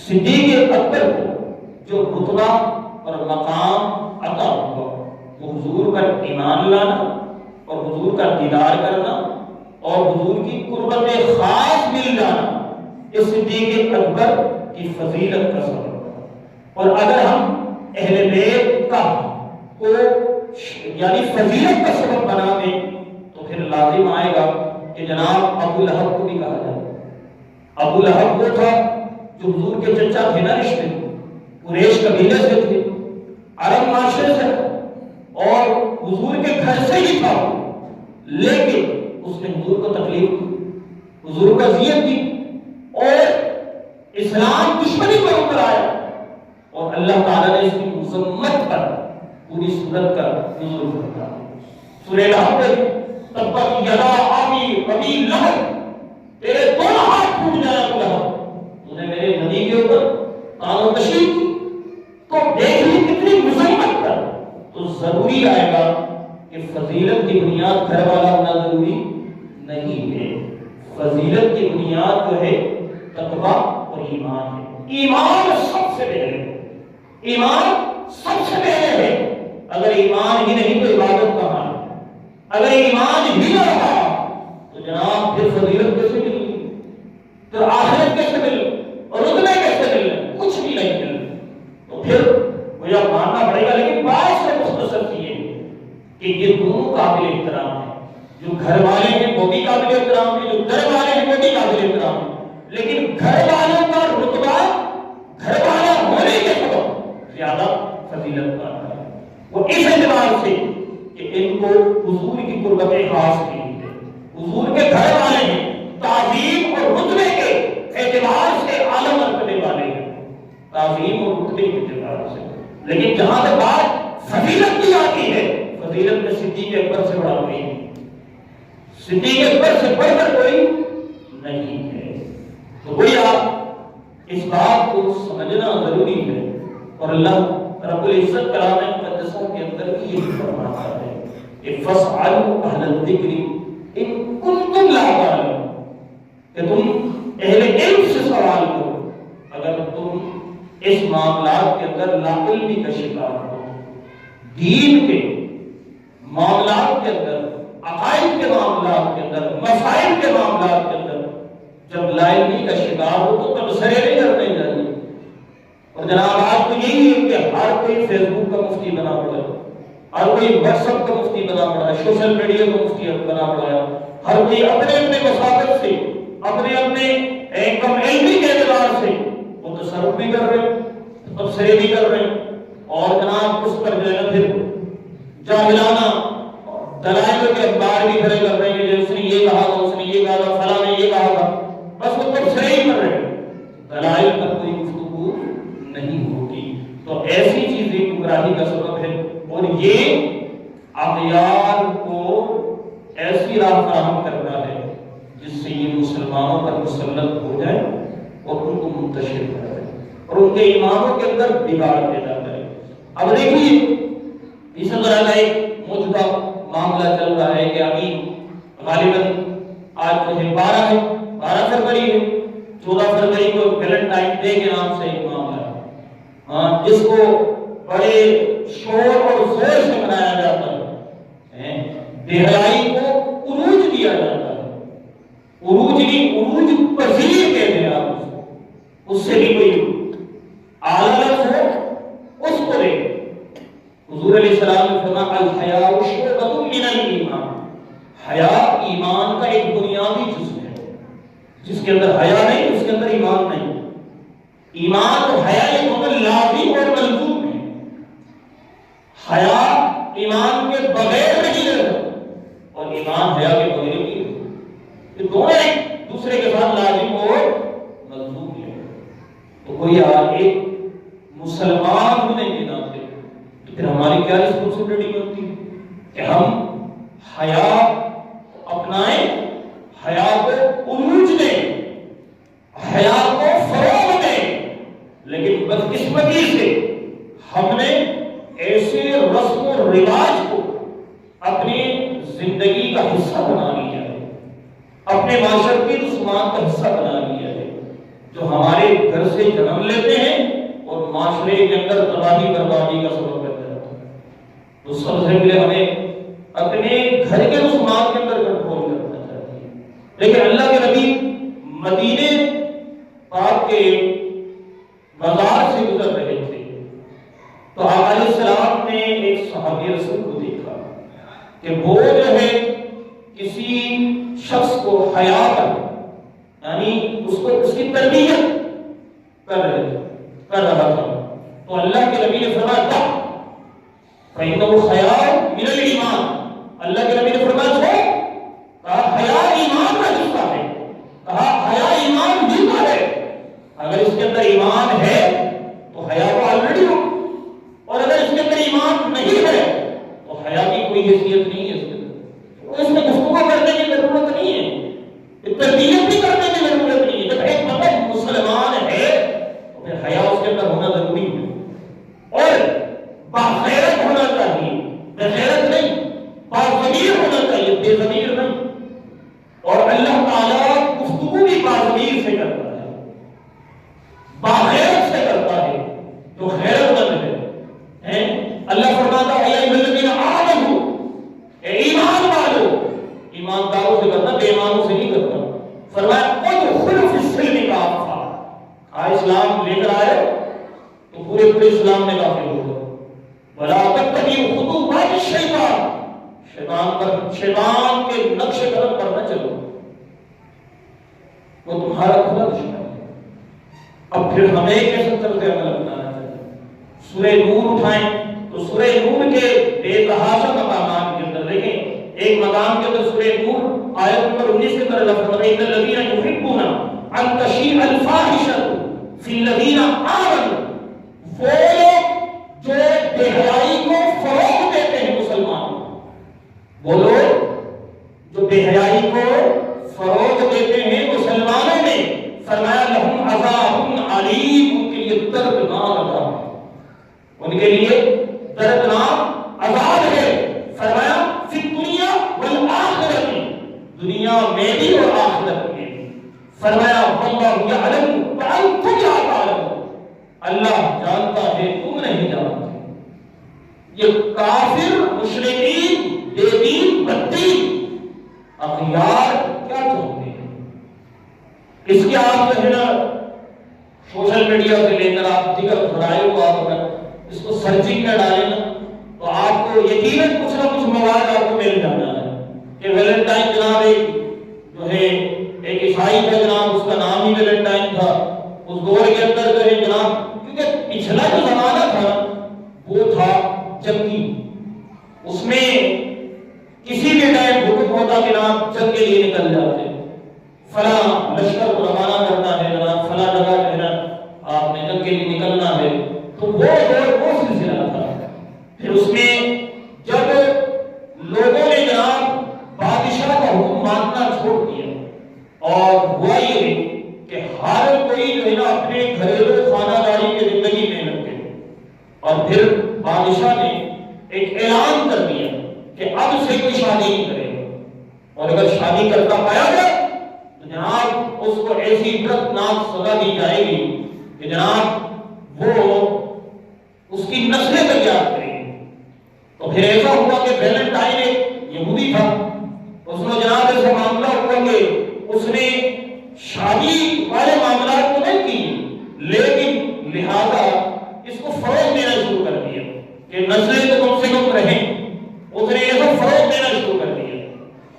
صدیق اکبر کو جو رتبہ اور مقام عطا ہوا وہ حضور پر ایمان لانا اور حضور کا دیدار کرنا اور حضور کی قربت خاص مل جانا، اس صدیق اکبر کی فضیلت کا سبب. اور اگر ہم اہل بیت کا کو یعنی فضیلت کا سبب بنا دیں تو پھر لازم آئے گا کہ جناب ابو لہب کو بھی کہا جائے. ابو لہب وہ تھا جو حضور کے چچا تھے نا، رشتے قریش قبیلے سے تھے، عرب معاشرے سے، اور حضور کے گھر سے ہی تھا، لیکن اس نے حضور کو تکلیف دی، حضور کو اذیت دی اور اسلام دشمنی پر اتر آیا. اور اللہ تعالیٰ نے اس کی مذمت پر پوری سورت کا نزول فرمایا. سورہ لہب میں تبت یدا ابی لہب، تیرے دونوں ہاتھ ٹوٹ جائے ابو لہب، تو نے میرے نبی کے اوپر تان و تشریح کی. تو دیکھ لی کتنی مذمت پر. تو ضروری آئے گا کہ فضیلت کی بنیاد گھر والا ہونا ضروری نہیں ہے. فضیلت کی بنیاد جو ہے تقویٰ اور ایمان ہے. ایمان سب سے پہلے، ایمان سب سے پہلے ہے. اگر ایمان ہی نہیں تو عبادت کہاں ہے؟ اگر ایمان ہی نہ رہا تو جناب پھر فضیلت کیسے ملے، پھر آخرت کیسے ملے اور رتبے کیسے ملے؟ کچھ بھی نہیں ملے. تو پھر وہ یہ ماننا پڑے گا. لیکن بات سے مختصر یہ کہ یہ دونوں قابل احترام بھی قابل احترام ہے، لیکن گھر والوں کا رتبہ گھر والا ہونے کے سبب زیادہ فضیلت پاتا ہے۔ وہ اس اعتبار سے کہ ان کو حضور کی قربت خاص کی ہے، حضور کے گھر والے ہیں، تعظیم اور رتبے کے اعتبار سے اعلیٰ مرتبے والے ہیں، تعظیم اور رتبے کے اعتبار سے۔ لیکن جہاں تک بات فضیلت کی آتی ہے، فضیلت میں صدیق اکبر سے بڑا کوئی نہیں، صدیق اکبر سے بڑھ کر کوئی نہیں ہے۔ تو وہی آپ اس بات کو سمجھنا ضروری ہے، اور اللہ رب العزت کلام مقدسہ کے اندر بھی یہ فرماتا ہے کہ فاسألوا اہل الذکر ان کنتم لا تعلمون، کہ تم اہل علم سے سوال کرو اگر تم اس معاملات کے اندر لا علمی کا شکار ہو۔ دین کے معاملات کے اندر، عقائد کے معاملات کے اندر، مسائل کے معاملات کے اندر جب لا علمی کا شکار ہو تو تبصرے نہیں کرنے چاہیے۔ اور جناب آج تو یہی ہے کہ ہر کوئی فیس بک کا مفتی بنا پڑا ہے، ہر کوئی واٹس ایپ کا مفتی بنا پڑا ہے، سوشل میڈیا کا مفتی بنا پڑا ہے، ہر کوئی اپنے اپنے مسائل سے، اپنے اپنے کم علمی کے اعتبار سے وہ تصرف بھی کر رہے ہیں، تبصرے بھی کر رہے ہیں، اور جناب اس پر جو ہے نا پھر جاہلانہ دلائل کے اخبار بھی کھڑے کر رہے ہیں کہ اس نے یہ کہا تھا، اس نے یہ کہا تھا، فلاں نے یہ کہا تھا، بس وہ تبصرے ہی کر رہے ہیں، دلائل پر کوئی گفتگو نہیں ہوتی۔ تو ایسی چیزیں گمراہی کا سبب ہے، اور یہ اغیار کو ایسی راہ فراہم کرتا ہے جس سے یہ مسلمانوں پر مسلط ہو جائے اور ان کو منتشر کر دے اور ان کے ایمانوں کے اندر بگاڑ پیدا کرے۔ اب دیکھیے اس طرح کا ایک موجودہ معاملہ چل رہا ہے کہ ابھی غالباً آج جو ہے 12 فروری ہے، 14 فروری کو ویلنٹائن ڈے کے نام سے ایک معاملہ ہے، جس کو بڑے شور اور زور سے منایا جاتا ہے، بہرائی کو عروج دیا جاتا ہے، عروج نہیں، عروج پذیر کہتے ہیں آپ اس کو، اس سے بھی کوئی اعلیٰ لفظ ہو اس کو لے۔ حضور علیہ السلام نے فرمایا الحیاء شعبۃ من الایمان، حیا ایمان کا ایک بنیادی جزو ہے، جس کے اندر حیا نہیں اس کے اندر ایمان نہیں۔ ایمان اور حیا یہ دونوں لازم اور ملزوم ہیں، حیا ایمان کے بغیر نہیں رہتا اور ایمان حیا کے بغیر نہیں رہتا، یہ دونوں ایک دوسرے کے ساتھ لازم اور ملزوم ہے۔ تو کوئی ایک مسلمان ہونے کے ناطے تو پھر ہماری کیا رسپانسبلٹی ہوتی ہے کہ ہم حیا اپنائیں، حیا کو عروج دیں، حیا کو فروغ دیں، لیکن بدقسمتی سے ہم نے ایسے رسم و رواج کو اپنی زندگی کا حصہ بنا لیا ہے، اپنے معاشرتی رسومات کا حصہ بنا لیا ہے، جو ہمارے گھر سے جنم لیتے ہیں اور معاشرے کے اندر تباہی بربادی کا سبب بن جاتا ہے۔ تو سب سے پہلے ہمیں اپنے گھر کے رسومات کے اندر کنٹرول کرنا چاہیے۔ لیکن اللہ کے نبی مدینے پاک کے بازار سے گزر رہے تھے تو آقا علیہ السلام نے ایک صحابی رسول کو دیکھا کہ وہ جو ہے کسی شخص کو حیا پر، یعنی اس کی تربیت کر رہا تھا۔ تو اللہ کے نبی نے فرمایا فَإِنَّهُ حَيَاءٌ مِنَ الْإِيمَانِ، اللہ کے نبی نے فرمایا کہا حیا ایمان کا حصہ ہے، کہا حیا ایمان بھی کا ہے، اگر اس کے اندر ایمان ہے تو حیا تو آلریڈی ہو، اور اگر اس کے اندر ایمان نہیں ہے تو حیا کی کوئی حیثیت نہیں ہے، اس میں گفتگو کرنے کی ضرورت نہیں ہے، تربیت بھی کرنے کی ضرورت نہیں ہے۔ جب ایک بندہ مسلمان ہے تو پھر حیا اس کے اندر ہونا ضروری ہے، اور باغیرت ہونا چاہیے، بغیرت نہیں، باضمیر ہونا چاہیے، بے ضمیر نہیں۔ اور اللہ تعالیٰ گفتگو بھی باضمیر سے کرتا ہے، باغیرت سے کرتا ہے، جو غیرت مند ہے۔ اللہ فرماتا ہے یا ایھا الذین آمنوا، اے ایمان والو، ایمانداروں سے کرتا، بے ایمانوں سے نہیں کرتا۔ فرمایا ادخلوا فی السلم کافہ، اسلام لے کر آئے تو پورے اسلام میں داخل ہو گئے۔ ولا تتبعوا خطوات الشیطان، شیطان کے نقش قدم پر نہ چلو۔ وہ تمہارا کھلا دشمن ہے۔ اب پھر ہمیں کیسے طرز عمل اپنانا چاہیے؟ سورہ نور اٹھائیں تو سورہ نور کے بے تحاشا مقامات کے اندر دیکھیں، ایک مقام کے اندر سورہ نور آیت نمبر 19 کے اندر لفظ ہے ان الذین یحبون ان تشیع الفاحشۃ فی الذین آمنوا، وہ لوگ جو بے حیائی کو فروغ دیتے ہیں مسلمانوں، وہ لوگ جو بے حیائی کو فروغ دیتے ہیں مسلمانوں میں، فرمایا لہم عذاب علیم، ان کے لیے دردناک عذاب ہے، ان کے لیے دردناک عذاب ہے۔ فرمایا فی الدنیا والآخرۃ، دنیا میں بھی اور آخرت میں بھی۔ فرمایا واللہ یعلم وانتم لا تعلمون، اللہ جانتا ہے تم نہیں جانتے۔ یہ کافر مشرکین بے دین بدین اغیار کیا چاہتے ہیں؟ اس کے آپ جو ہے نا سوشل میڈیا سے لے کر آپ دیگر ذرائع کو آپ اگر اس کو سرچنگ میں ڈالیں نا تو آپ کو یقیناً کچھ نہ کچھ مواد آپ کو مل جاتا ہے کہ ویلنٹائن جناب ایک جو ہے ایک عیسائی کا جناب اس کا نام ہی ویلنٹائن تھا، اس دور کے اندر جو ہے جناب کیونکہ پچھلا جو زمانہ تھا وہ تھا جنگی، اس میں کسی بھی ٹائم حکم ہوتا کہ جناب جنگ کے لیے نکل جاتے، فلاں لشکر کو روانہ کرنا ہے جناب فلاں جگہ جو ہے نا آپ نے جنگ کے لیے نکلنا ہے، تو وہ دور وہ سلسلہ تھا۔ پھر اس میں جب لوگوں نے جناب بادشاہ کا حکم ماننا چھوڑ دیا اور ہوا یہ کہ ہر کوئی جو ہے نا اپنے گھریلو خانہ داری کی زندگی میں لگ گئے، اور پھر بادشاہ نے ایک اعلان کر دیا کہ اب سے کوئی شادی نہیں کرے گا، اور اگر شادی کرتا پایا گیا تو جناب اس کو ایسی دردناک سزا دی جائے گی کہ جناب وہ اس کی نسلیں تیار کریں گے۔ تو پھر ایسا ہوا کہ ویلنٹائن ایک یہودی تھا، اس نے جناب ایسا معاملہ ہوا کہ اس نے شادی والے معاملات کو نہیں کی، لیکن لہذا اس کو فروغ دینا شروع کر دیا کہ نسلیں تو کم سے کم رہیں، اس نے ایسا فروغ دینا شروع کر دیا۔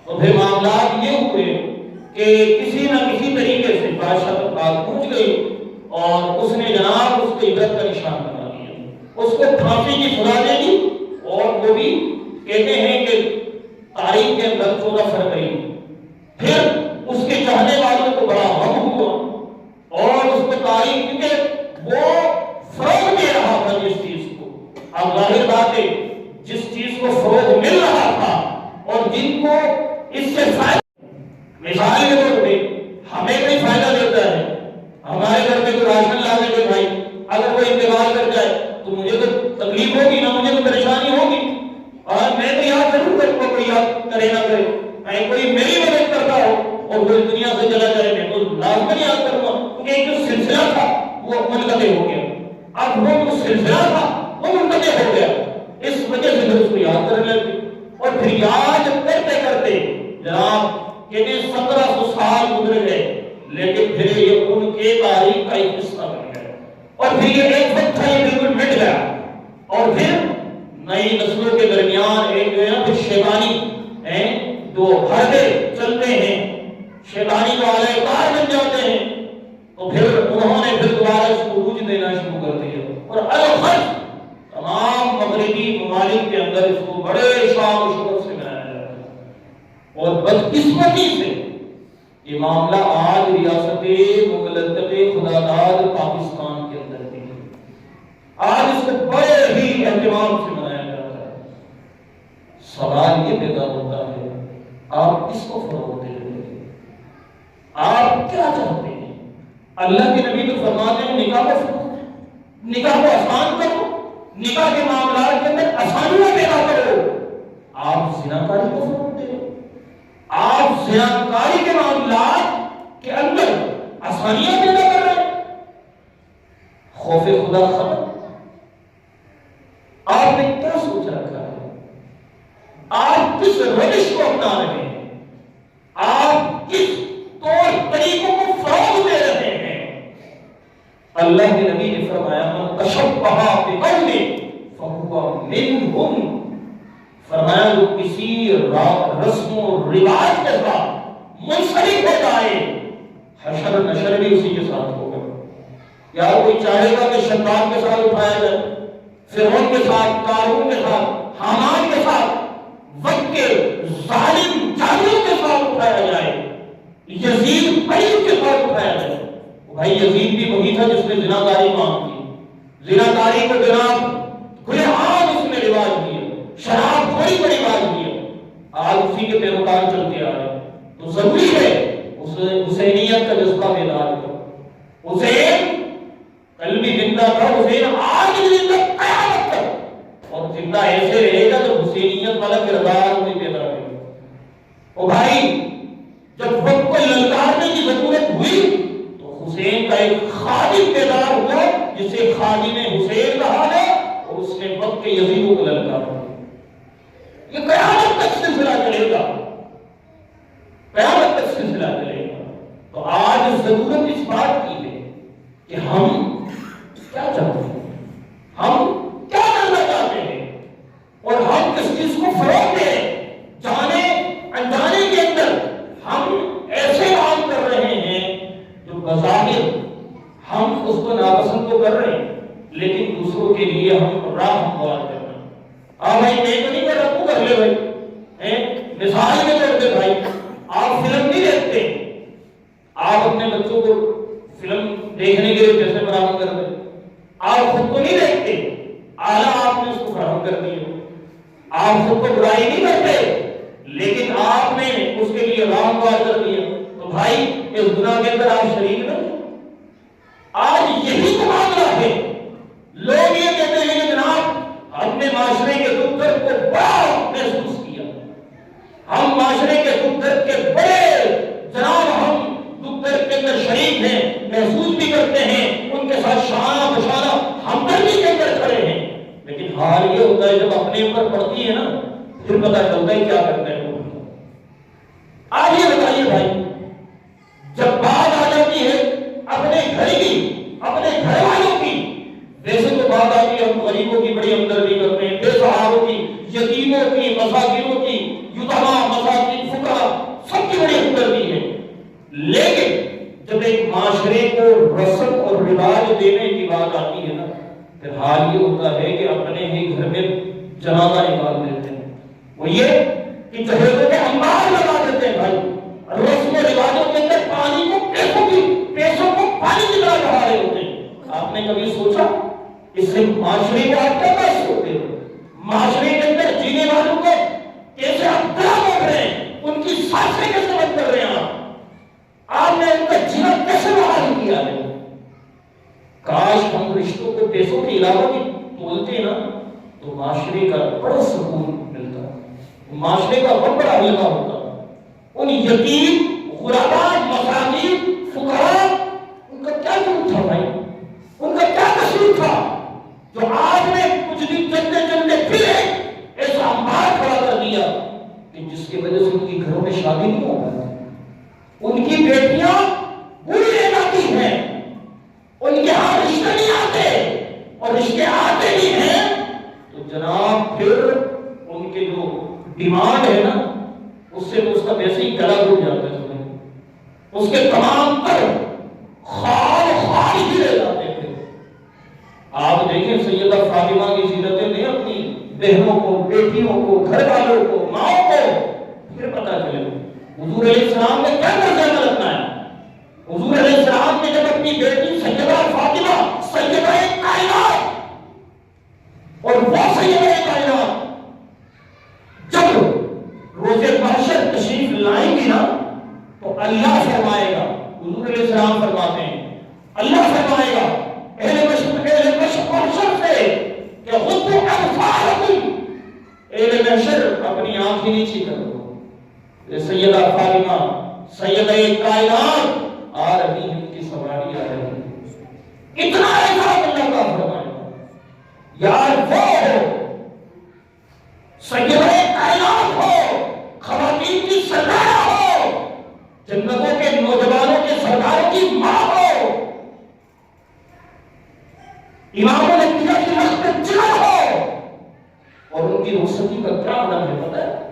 تو پھر معاملات یہ ہوئے کہ کسی نہ کسی طریقے سے بادشاہ تک بات پہنچ گئی اور اس نے جناب اس کو عبرت کا نشان بنا دیا، اس کو پھانسی کی سزا دے دی، اور وہ بھی کہتے ہیں کہ تاریخ کے اندر 14 فروری، پھر اس کے چاہنے والوں کو بڑا غم ہوا اور اس کو تاریخ کیونکہ وہ فروغ دے رہا تھا جس چیز کو، اب ظاہر بات ہے جس چیز کو فروغ مل رہا تھا اور جن کو اس سے فائدہ، مثال کے طور پہ ہمیں کوئی فائدہ دیتا ہے، ہمارے گھر میں کوئی راشن لا دے کہ بھائی اگر کوئی انتقال کر جائے تو مجھے تو تکلیف ہوگی نہ، مجھے تو پریشانی ہوگی، اور میں تو یاد ضرور کروں گا، کوئی یاد کرے نہ کرے، میں کوئی میری مدد کرتا ہو اور کوئی دنیا سے چلا جائے میں تو لازماً یاد کروں گا، کیونکہ ایک جو سلسلہ تھا وہ منقطع ہو گیا، اب وہ جو سلسلہ تھا وہ منقطع ہو گیا، اس وجہ سے پھر اس کو یاد کرنے لگے، اور پھر یاد کرتے کرتے جناب کہتے 1700 سال گزر گئے، لیکن پھر یہ ان کے تاریخ کا ایک حصہ بن گیا، اور پھر یہ ایک وقت تھا یہ بالکل مٹ گیا، اور پھر نئی نسلوں کے درمیان ایک جو ہے نا شیطانی جو حربے چلتے ہیں، شیطانی جو اعلی کار بن جاتے ہیں، تو پھر انہوں نے پھر دوبارہ اس کو روج دینا شروع کر دیا، اور الخط تمام مغربی ممالک کے اندر اس کو بڑے شان و شوکت سے منایا جاتا ہے، اور بدقسمتی سے یہ معاملہ آج ریاست مملکت خداداد پاکستان کے اندر بھی ہے، آج اس کو بڑے ہی اہتمام سے منایا جاتا ہے۔ سوال یہ پیدا ہوتا ہے آپ کس کو فروغ دے رہے ہیں؟ آپ کیا چاہتے ہیں؟ اللہ کے نبی تو فرماتے ہیں نکاح کو فروغ دیں، نکاح کو آسان کرو، نکاح کے معاملات کے اندر آسانیاں پیدا کرو، آپ زناکاری کو فروغ دے رہے ہیں، آپ زناکاری کے معاملات کے اندر آسانیاں پیدا کر رہے ہیں، خوف خدا ختم، آپ نے کیا سوچ رکھا ہے؟ آپ کس روش کو اپنا رہے ہیں؟ آپ کس طور طریقوں کو فروغ دے رہے ہیں؟ اللہ کے نبی نے فرمایا من تشبہ بقوم فہو منہم، فرمایا جو کسی رسم و رواج کے ساتھ منسلک ہو جائے، حشر بھی اسی کے ساتھ ہوگا۔ یار کوئی چاہے گا کہ شداد کے ساتھ اٹھایا جائے، فرعون کے ساتھ، قارون کے ساتھ، حامان کے ساتھ، وقت کے ظالم جانوروں کے ساتھ اٹھایا جائے، یزید قریب کے ساتھ اٹھایا جائے؟ بھائی یزید بھی وہی تھا جس نے زناکاری مانگ کی، زناکاری کو جناب کھلے عام اس نے رواج دیا، شراب خوری کو رواج دیا، آج اسی کے پیروکار چلتے آ رہے ہیں۔ تو ضروری ہے حسینیت کا جذبہ بیدار کرو۔ حسین کل بھی زندہ تھا، حسین آج بھی زندہ، قیامت تک، اور زندہ ایسے رہے گا جب حسینیت والا کردار میں پیدا ہوگا۔ او بھائی جب وقت کو للکارنے کی ضرورت ہوئی تو حسین کا ایک خادم بیدار ہوا جسے خادم حسین کہا ہے، اور اس نے وقت کے یزیدوں کو للکارا۔ یہ قیامت تک سلسلہ چلے گا، قیامت تک سلسلہ چلے گا۔ تو آج ضرورت اس بات کی ہے کہ ہم کیا چاہتے ہیں، ہم کیا کرنا چاہتے ہیں، اور ہم کس چیز کو فروغ دیں۔ جانے انجانے کے اندر ہم ایسے کام کر رہے ہیں جو بظاہر ہم اس کو ناپسند تو کر رہے ہیں، لیکن دوسروں کے لیے ہم راہ ہموار کر رہے ہیں۔ بھائی میں تو نہیں کر رہا، تو کر لے بھائی، مثال میں کر دے بھائی۔ آپ فلم نہیں دیکھتے، آپ اپنے بچوں کو فلم دیکھنے کے لیے پیسے فراہم کر دیں، آپ خود کو نہیں دیکھتے، اعلیٰ آپ نے اس کو فراہم کر دیا۔ آپ خود کو برائی نہیں کرتے، لیکن آپ نے اس کے لیے راہ ہموار کر دیا، تو بھائی اس گناہ کے اندر آپ شریک نہیں۔ آج یہی تو معاملہ ہے، لوگ یہ کہتے ہیں کہ جناب ہم نے معاشرے کے دکھ درد کو بڑا محسوس کیا، ہم معاشرے کے دکھ درد کے بڑے جناب ہم دکھ درد کے اندر شریک ہیں، محسوس بھی کرتے ہیں، ان کے ساتھ شانہ بشانہ ہمدردی کے اندر کھڑے ہیں، لیکن حال یہ ہوتا ہے جب اپنے اوپر پڑتی ہے نا پھر پتہ چلتا ہے کیا کرتے ہیں لوگ۔ آج یہ بتائیے بھائی، جب بات آ جاتی ہے اپنے گھر کی، اپنے گھر والوں کی، ویسے تو بات آتی ہے ہم غریبوں کی بڑی ہمدردی کرتے ہیں، بے سہاروں کی، یتیموں کی، مساکینوں کی، یتیما، مساکین، فقراء، سب کی بڑی ہمدردی ہے، لیکن جب ایک معاشرے کو رسم اور رواج دینے کی بات آتی ہے نا پھر حال یہ ہوتا ہے کہ اپنے ہی گھر میں جنازہ نکال دیتے ہیں۔ وہ یہ کہ جہیزوں کے انبار لگا دیتے ہیں بھائی، رسم و رواجوں کے اندر پانی کو پیسوں کو پانی کی طرح بہا رہے ہوتے ہیں۔ آپ نے کبھی سوچا اس سے معاشرے کو آپ کیا محسوس ہوتے ہیں؟ معاشرے کے اندر جینے والوں کو کیسے آپ گلا موڑ رہے ہیں، ان کی سانسیں کیسے بند کر رہے ہیں، آپ نے ان کا جینا کیسے بحال کیا ہے؟ کاش ہم رشتوں کو پیسوں کے علاوہ بھی تولتے نا تو معاشرے کا بڑا سکون ملتا، معاشرے کا بہت بڑا حلقہ ہوتا۔ ان یتیم، غرباء، مساکین، فقراء، ان کا کیا ضرور تھا بھائی، ان کا کیا قصور تھا جو آج نے کچھ دن چلتے چلتے پھر ایسا انبار کھڑا کر دیا کہ جس کی وجہ سے ان کی گھروں میں شادی نہیں ہو پاتی، ان کی بیٹیاں بوڑھی رہ جاتی ہیں، ان کے ہاں رشتے نہیں آتے، اور رشتے آتے بھی ہیں تو جناب پھر ان کے جو ڈیمانڈ ہے نا اس سے اس کا ویسے ہی گلا گھٹ جاتا ہے، اس کے تمام تر خواب ہی رہ جاتے ہیں۔ آپ دیکھیں سیدہ فاطمہ کی سیرتیں دیں اپنی بہنوں کو، بیٹیوں کو، گھر والوں کو، ماؤں کو، پھر پتہ چلے حضور علیہ السلام نے کیا درجہ رکھنا ہے۔ حضور علیہ السلام نے جب اپنی بیٹی سیدہ فاطمہ سیدہ کائنات، اور وہ سیدہ کائنات جب روز محشر تشریف لائیں گی نا تو اللہ فرمائے گا، حضور علیہ السلام فرماتے ہیں اللہ فرمائے گا اہل محشر سے کہ غضوا ابصارکم، اہل محشر اپنی آنکھیں نیچی کر دو، سیدہ فاطمہ سیدہ کائنات آ رہی ہیں، ان کی سواری آ رہی ہے، اتنا احسان اللہ کا فرمائے گا۔ یار وہ ہو سیدہ کائنات ہو، خواتین کی سردار ہو، جنتوں کے نوجوانوں کے سرداروں کی ماں ہو، امام الانبیاء کی مختلف جگہ ہو، اور ان کی رخصتی کا کیا عالم ہے پتہ ہے؟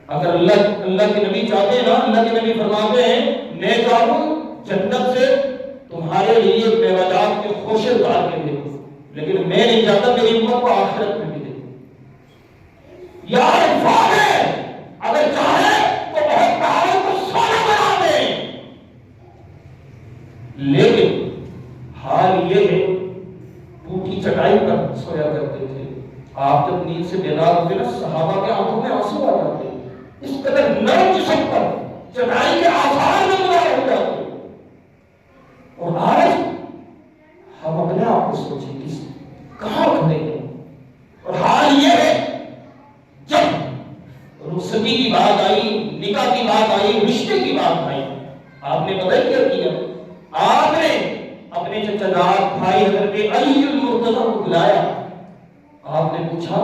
اگر اللہ کے نبی چاہتے ہیں نا، اللہ کے نبی فرماتے ہیں میں جاؤں جنت سے تو نہیں جاتا میری امت کو آخرت میں ملے. یار فوج ہے اگر چاہے تو بہت پہاڑوں کو سونا بنا دے، لیکن حال یہ ہے ٹوٹی چٹائی پر سویا کرتے تھے. آپ جب نیند سے بیدار ہوتے نا صحابہ کے آنکھوں میں آنسو آ جاتے، اس قدر نرم جسم پر چٹائی کے آثار میں گزار ہو جاتے. اور آج ہم اپنے آپ کو سوچیں کس کہاں کھڑے ہیں. اور حال یہ ہے جب رخصتی کی بات آئی، نکاح کی بات آئی، رشتے کی بات آئی، آپ نے پتہ کیا کیا؟ آپ نے اپنے چچا زاد بھائی حضرت علی المرتضی کو بلایا. آپ نے پوچھا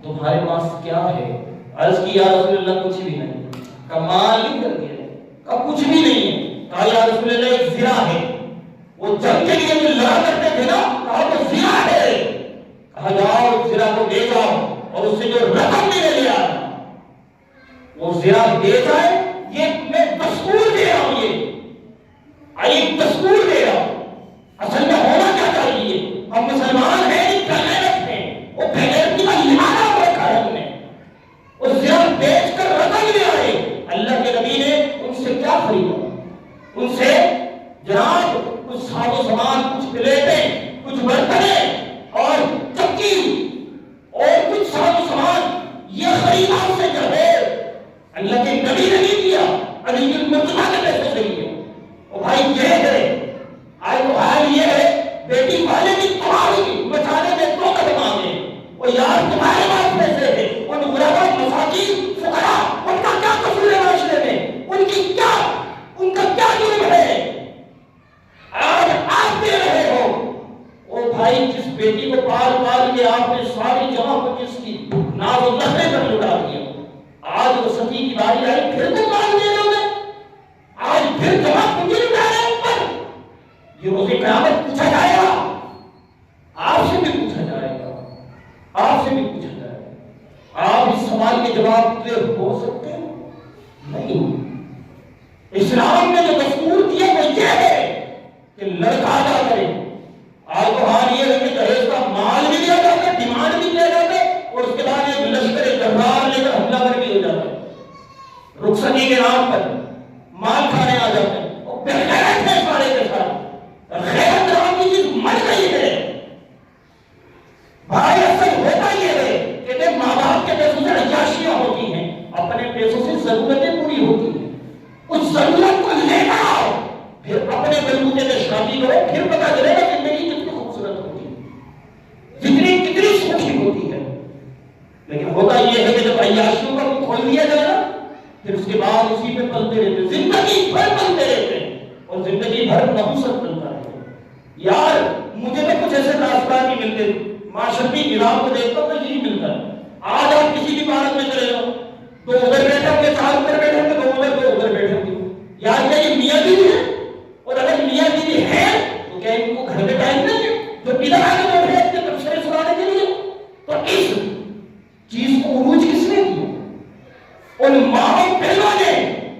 تمہارے پاس کیا ہے؟ عرض کی یا رسول اللہ کچھ بھی نہیں. کمال نہیں کر دیا، کہا کچھ بھی نہیں ہے. کہا یا رسول اللہ ایک زرا ہے. وہ جنگ کے لیے جو لڑا کرتے تھے نا، کہا وہ زرا ہے. کہا جاؤ زرا کو لے جاؤ اور اس سے جو رقم لے آنا. وہ زرا دے جائے. یہ میں دستور دے رہا ہوں، یہ ایک دستور دے رہا ہوں. اصل میں ہونا کیا چاہیے؟ ہم مسلمان ہیں، غیرت ہیں، وہ غیرت کی لہٰذا رکھا ہے ہم نے. وہ زرا بیچ کر رقم لے آئے. اللہ کے نبی نے ان سے کیا خریدا؟ ان سے جناب کچھ ساز و سامان، کچھ پلیٹیں، کچھ برتنیں اور چکی اور کچھ ساز و سامان یہ خریدا سے جو ہے اللہ کے نبی نے نہیں دیا، علی المرتضی کے پیسے سے دیا. اور بھائی یہ ہے آج تو حال یہ ہے بیٹی والے بھی تمہاری بچانے میں تو قدم آگے. وہ یار تمہارے پاس پیسے ہیں، ان غربا مساکین فقراء ان کا کیا قصور ہے معاشرے میں؟ ان کا کیا جرم ہے؟ آج آپ دے رہے ہو. وہ بھائی جس بیٹی کو پال پال کے آپ نے ساری جمع کو جس کی ناز و نخرے پر لٹا دیا، آج وہ ستی کی باری آئی پھر تم مال دے رہے ہو. آج پھر جمع پونجی لٹا رہے ہیں اوپر. یہ روز قیامت پوچھا جائے گا، آپ سے بھی پوچھا جائے گا، آپ سے بھی پوچھا جائے گا. آپ اس سوال کے جواب دے ہو سکتے ہیں؟ نہیں. اسلام نے جو دستور دیا وہ یہ ہے کہ لڑکا ادا کرے. آج تو حال یہ ہے کہ جہیز کا مال بھی لیا جاتا ہے، ڈیمانڈ بھی لیا جاتا ہے، اور اس کے بعد ایک لشکر جرار لے کر حملہ کر بھی ہو جاتا ہے. رخصتی کے نام پر مال کھانے آ جاتے ہیں. اور بغیرت ہے سارے کے ساتھ. غیرت نام کی چیز مر گئی ہے. بھائی اصل ہوتا یہ ہے کہ ماں باپ کے پیسوں سے عیاشیاں ہوتی ہیں، اپنے پیسوں سے ضرورتیں پوری ہوتی ہیں. اس ضرورت کو لے کر آؤ، پھر اپنے بلبوتے میں شادی کرو، پھر پتا چلے گا زندگی کتنی خوبصورت ہوتی ہے، زندگی کتنی سوچی ہوتی ہے. لیکن ہوتا یہ ہے کہ جب عیاشیوں کا کھول دیا جائے نا، پھر اس کے بعد اسی پہ پلتے رہتے، زندگی بھر پلتے رہتے ہیں اور زندگی بھر نحوست ملتا ہے. یار مجھے تو کچھ ایسے راستہ نہیں ملتے، معاشرتی نظام کو دیکھتا ہوں تو یہی ملتا ہے. آج آپ کسی بھی پارک میں چلے جاؤ، دو ادھر بیٹھے ہوں گے، چار ادھر بیٹھے ہوں گے، دو ادھر بیٹھے ہوں گے. یار کیا یہ میاں بیوی ہے؟ اور اگر میاں بیوی ہے تو کیا ان کو گھر میں ٹائم نہیں ہے جو ادھر آگے بیٹھ رہے ہیں تبصرے سنانے کے لیے؟ تو اس چیز کو عروج کس نے دیا؟ ان ماں بہنوں نے،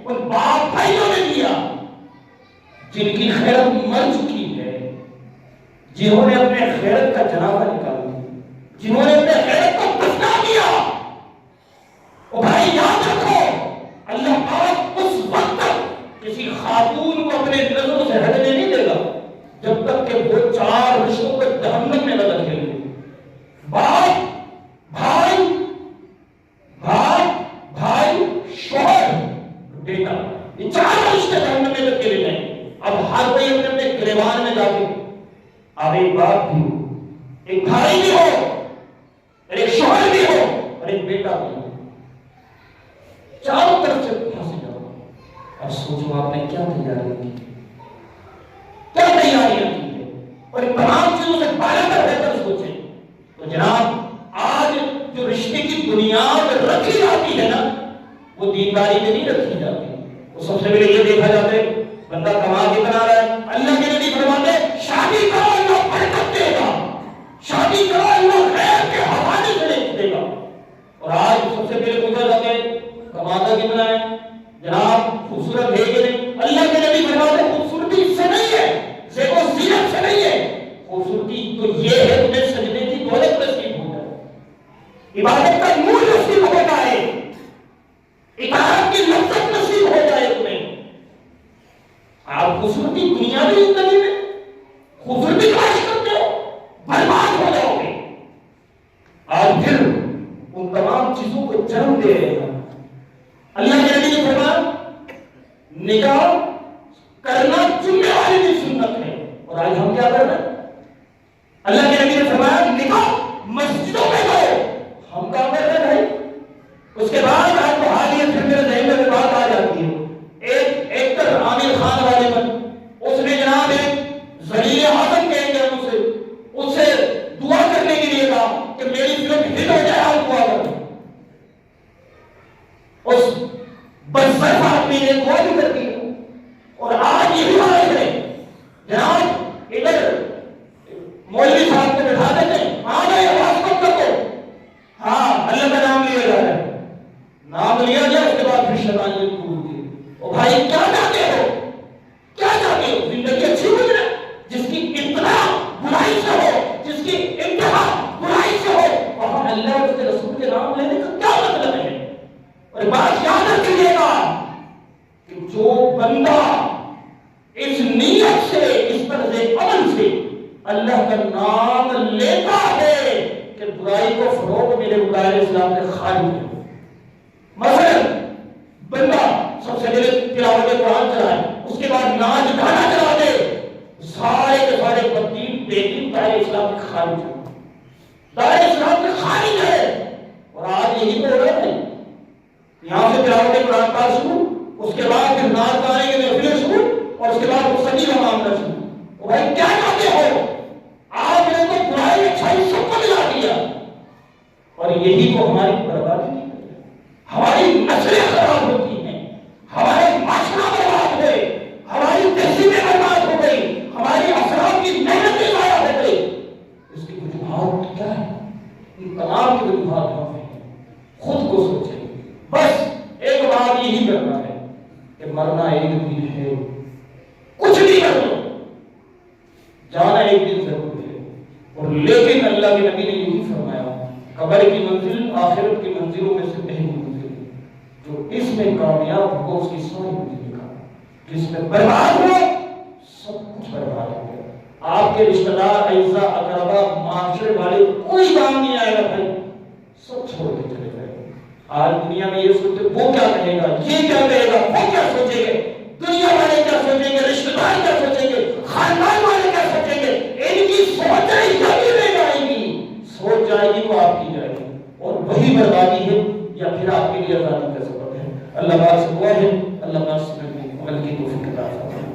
ان باپ بھائیوں نے دیا جن کی خیرت مر چکی ہے، جنہوں نے اپنے خیرت کا جنازہ نکال دیا، جنہوں نے اپنے خیرت کو دفنا دیا. اور بھائی یاد رکھو اللہ پاک اس وقت تک کسی خاتون کو اپنے نظروں سے ہٹنے نہیں دے گا جب تک کہ وہ چار رشتوں کو جہنم میں نہ رکھے گے. باپ بھائی، باپ بھائی شوہر بیٹا، یہ چار رشتے جہنم میں رکھے لے جائیں. اب ہر کوئی اپنے اپنے گریبان میں جا کے اب ایک باپ بھی ہو، ایک بھائی بھی ہو، ایک شوہر بھی ہو اور ایک بیٹا بھی ہو، چاروں طرف سے پھنس جاؤ. اب سوچو آپ نے کیا تیاریاں کی، کیا تیاریاں کی ہے، اور ان تمام چیزوں سے بالا کر بہتر سوچیں. تو جناب آج جو رشتے کی بنیاد رکھی جاتی ہے نا، وہ دینداری میں نہیں رکھی جاتی. وہ سب سے پہلے یہ دیکھا جاتا ہے بندہ کما کتنا رہا ہے. اللہ کے نبی فرماتے ہیں شادی کرو اللہ برکت دے گا، شادی کرو اللہ خیر کے حوالے سے دے گا. اور آج سب سے پہلے پوچھا جاتا ہے کماتا کتنا ہے جناب، خوبصورت ہے کہ نہیں؟ اللہ کے نبی فرماتے ہیں خوبصورتی اس سے نہیں ہے، زیب و زینت سے نہیں ہے، خوبصورتی تو یہ ہے تمہیں سجدے کی دولت کیا کر رہے ہیں؟ اللہ کے نبی نے فرمایا نکاح مسجدوں میں گئے، ہم کیا کر رہے ہیں بھائی؟ اس کے بعد آپ کو حال یہ پھر میرے ذہن میں بات آ جاتی ہے، ایک ایکٹر عامر خان والے پر اس نے جناب ایک ذلیل اعظم کہیں گے ہم اس سے دعا کرنے کے لیے کہا کہ میری فلم ہٹ ہو جائے، آپ دعا کریں۔ اس بزرگ آدمی نے دعا بھی کر دی، اور آج یہی حالت ہے جناب، ادھر مولوی صاحب کو بٹھا دیتے ہیں، ہاں بھائی آواز کم کر دو، ہاں اللہ کا نام لیا جا رہا ہے، نام لیا گیا اس کے بعد پھر شیطان نے کھول دی۔ او بھائی کیا چاہتے ہو؟ کیا چاہتے ہو؟ زندگی اچھی گزرے جس کی ابتدا برائی سے ہو، جس کی انتہا برائی سے ہو، وہاں اللہ اور اس کے رسول کے نام لینے کا کیا مطلب ہے؟ اور بات یاد رکھیے گا کہ جو بندہ اس نیت سے، اس طرز عمل سے اللہ کا نام لیتا ہے کہ برائی کو فروغ میرے مقابلے اسلام نے خالی ہے۔ مثلا بندہ سب سے پہلے تلاوت قرآن چلائے، اس کے بعد ناچ گانا چلا دے، سارے کے سارے بدین بے دین دائرے اسلام کے خارج ہیں، دائرے اسلام کے خارج ہے۔ اور آج یہی تو ہو رہا ہے، یہاں سے تلاوت قرآن پاک شروع، اس کے بعد پھر ناچ گانے کے محفلیں شروع، اور اس کے بعد مستقی کا معاملہ شروع۔ تو بھائی کیا چاہتے ہو؟ آپ نے تو برائی اچھائی سب کو ملا دیا، اور یہی تو ہماری بربادی کی وجہ ہے۔ ہماری نسلیں خراب ہوتی ہیں، ہمارے معاشرہ برباد ہوئے، ہماری تہذیبیں برباد ہو گئی، ہماری افراد کی محنتیں ضائع ہو گئی۔ اس کی وجوہات کیا ہے؟ ان تمام کی وجوہات ہم ہیں، خود کو سوچیں۔ بس ایک بات یہی کرنا ہے کہ مرنا ایک دن ہے، کچھ بھی کر لو، جانا ایک دن ضرور ہے۔ اور لیکن اللہ کے نبی نے یہی فرمایا قبر کی منزل آخرت کی منزلوں میں سے پہلی منزل ہے، جو اس میں کامیاب ہو اس کی ساری منزلیں کا، جس میں برباد ہو سب کچھ برباد ہو گیا۔ آپ کے رشتہ دار، اعزاء، اقربا، معاشرے والے کوئی کام نہیں آئے گا بھائی، سب چھوڑ کے چلے گئے۔ آج دنیا میں یہ سوچتے وہ کیا کہے گا، یہ کیا کہے گا، وہ کیا سوچیں گے، دنیا والے کیا سوچیں گے، رشتہ دار کیا سوچیں گے، خاندان والے کیا سوچیں گے، ان کی سوچ جائے گی، سوچ جائے گی وہ آپ کی جائے گی، اور وہی بربادی ہے یا پھر آپ کے لیے آزادی کا سبب ہے۔ اللہ پاک سے دعا ہے اللہ پاک سے عمل کی توفیق عطا فرمائے۔